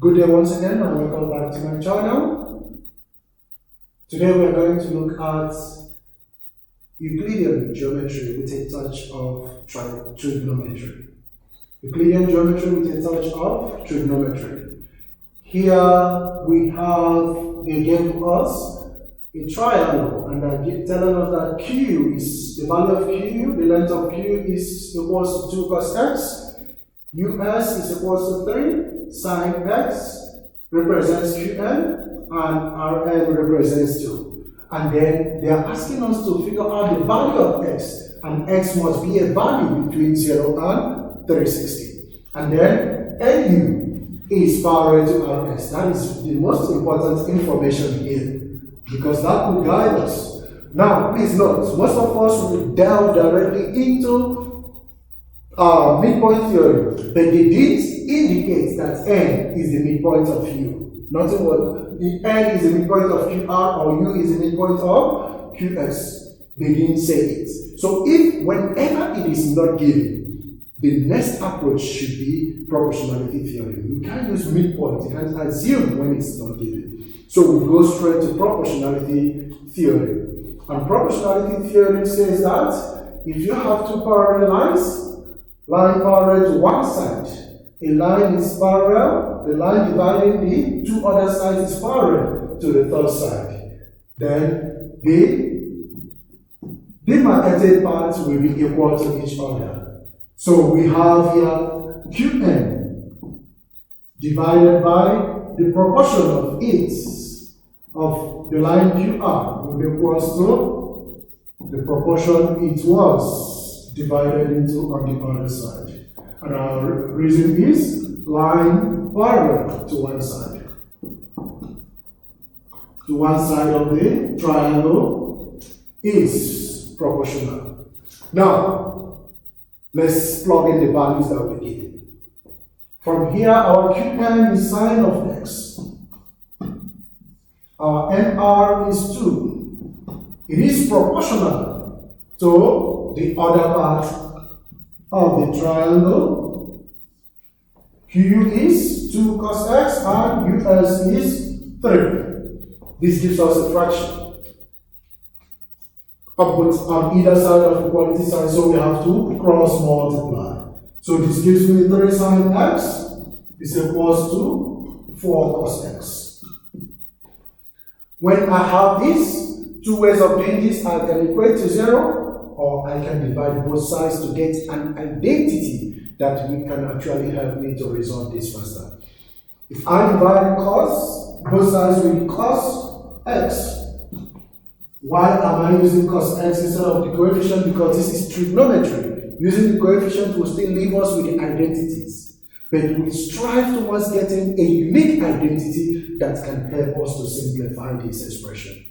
Good day once again and welcome back to my channel. Today we are going to look at Euclidean geometry with a touch of trigonometry. Euclidean geometry with a touch of trigonometry. Here we have, they gave us a triangle and they're telling us that Q is, the value of Q, the length of Q is equals to 2 cos x, US is equals to 3, sin x represents Qn, and Rn represents 2. And then they are asking us to figure out the value of x, and x must be a value between 0 and 360. And then Nu is parallel to Rs. That is the most important information here, because that will guide us. Now, please note, most of us will delve directly into midpoint theory, but they did indicate that n is the midpoint of u. Nothing what the n is the midpoint of qr or u is the midpoint of qx. They didn't say it. So if whenever it is not given, the next approach should be proportionality theory. You can't use midpoint, you can't assume when it's not given. So we go straight to proportionality theory. And proportionality theory says that if you have two parallel lines, line parallel to one side, a line is parallel, the line dividing the two other sides is parallel to the third side, then the demarcated parts will be equal to each other. So we have here Qn divided by the proportion of its of the line QR will be equals to the proportion it was divided into on the other side. And our reason is line parallel to one side. To one side of the triangle is proportional. Now, let's plug in the values that we need. From here, our Qn is sine of x. Our nr is 2. It is proportional to the other part of the triangle. Q is 2 cos x and us is 3. This gives us a fraction on either side of equality sign, so we have to cross multiply. So this gives me 3 sin x is equals to 4 cos x. When I have this, two ways of doing this, I can equate to 0, or I can divide both sides to get an identity that we can actually help me to resolve this faster. If I divide cos, both sides will be cos x. Why am I using cos x instead of the coefficient? Because this is trigonometry. Using the coefficient will still leave us with the identities. But we strive towards getting a unique identity that can help us to simplify this expression.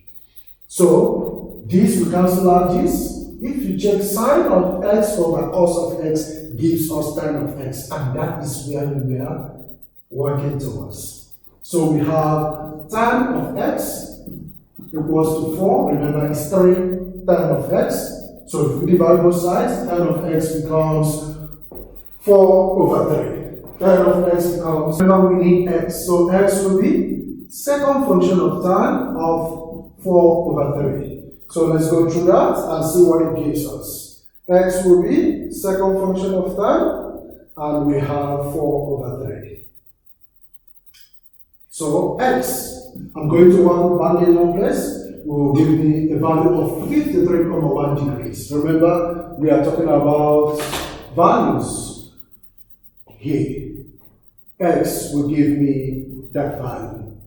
So, this will cancel out this. If you check sine of x over cos of x gives us tan of x, and that is where we are working towards. So we have tan of x equals to 4. Remember, it's 3 tan of x. So if we divide both sides, tan of x becomes 4 over 3. Tan of x becomes, remember we need x, so x will be second function of tan of 4 over 3. So let's go through that and see what it gives us. X will be second function of tan, and we have 4 over 3. So x, I'm going to work with boundary numbers, will give me a value of 53.1 degrees. Remember, we are talking about values here. X will give me that value.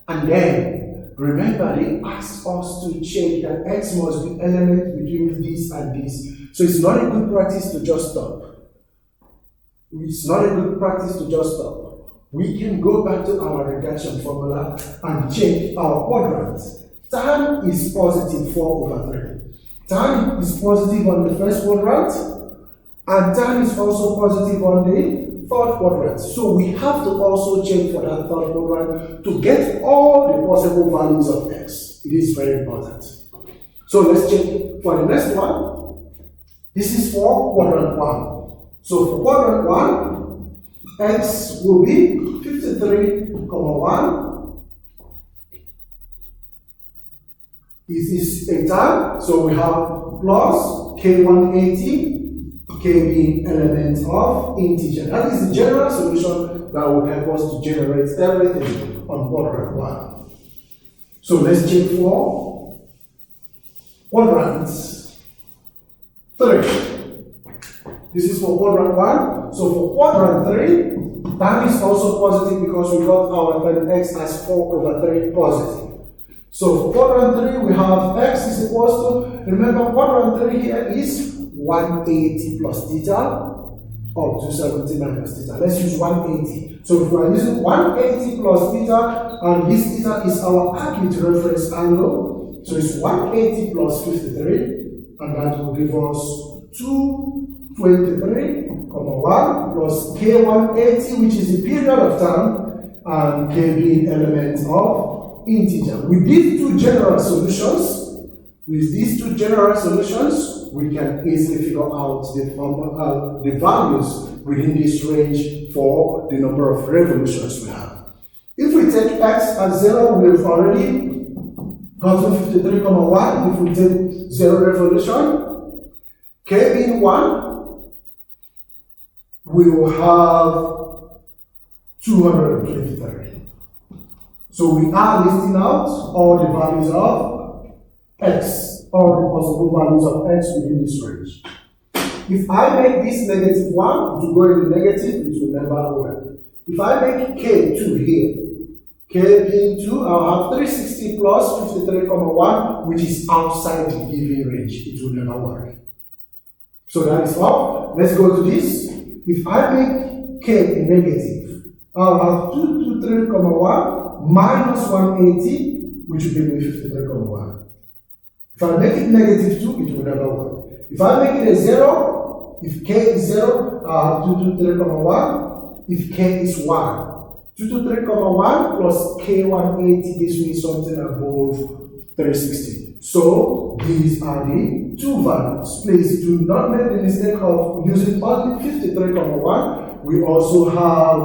And then, remember, they asked us to check that x must be element between this and this. So it's not a good practice to just stop. It's not a good practice to just stop. We can go back to our reduction formula and check our quadrants. Tan is positive 4 over 3. Tan is positive on the first quadrant, and tan is also positive on the third quadrant. So we have to also check for that third quadrant to get all the possible values of x. It is very important. So let's check for the next one. This is for quadrant 1. So for quadrant 1, x will be 53 53, 1. This is a term, so we have plus K180, K being element of integer. That is the general solution that will help us to generate everything on quadrant 1. So let's check for quadrant 3. This is for quadrant 1. So for quadrant 3, that is also positive because we got our x as 4/3 positive. So for quadrant 3, we have x is equals to, remember quadrant 3 here is 180 plus theta, or 270 minus theta. Let's use 180. So if we are using 180 plus theta, and this theta is our acute reference angle, so it's 180 plus 53, and that will give us 223, 1 plus K180, which is the period of time, and K being element of integer. With these two general solutions, we can easily figure out the values within this range for the number of revolutions we have. If we take x as 0, we've already gotten 53, 1. If we take 0 revolution, k being 1, we will have 223. So we are listing out all the values of x, all the possible values of x within this range. If I make this -1, it will go in the negative, it will never work. If I make k2 here, k being 2, I'll have 360 plus 53, 1, which is outside the given range. It will never work. So that is all. Let's go to this. If I make k negative, I'll have 223, 1, minus 180, which will give me 53, 1. If I make it -2, it will never work. If I make it a 0, if k is 0, I'll have 223, 1. If k is 1, 223, 1 plus k180 gives me something above 360. So these are the two values. Please do not make the mistake of using only 53, 1. We also have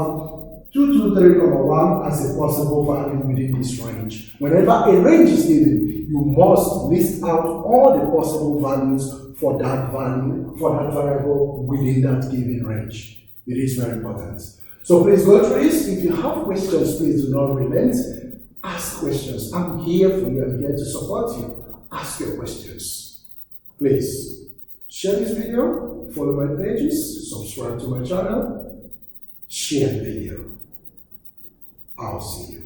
223, 1 as a possible value within this range. Whenever a range is given, you must list out all the possible values for that value, for that variable within that given range. It is very important. So please go through this. If you have questions, please do not relent. Ask questions. I'm here for you. I'm here to support you. Ask your questions. Please share this video, follow my pages, subscribe to my channel, share the video. I'll see you.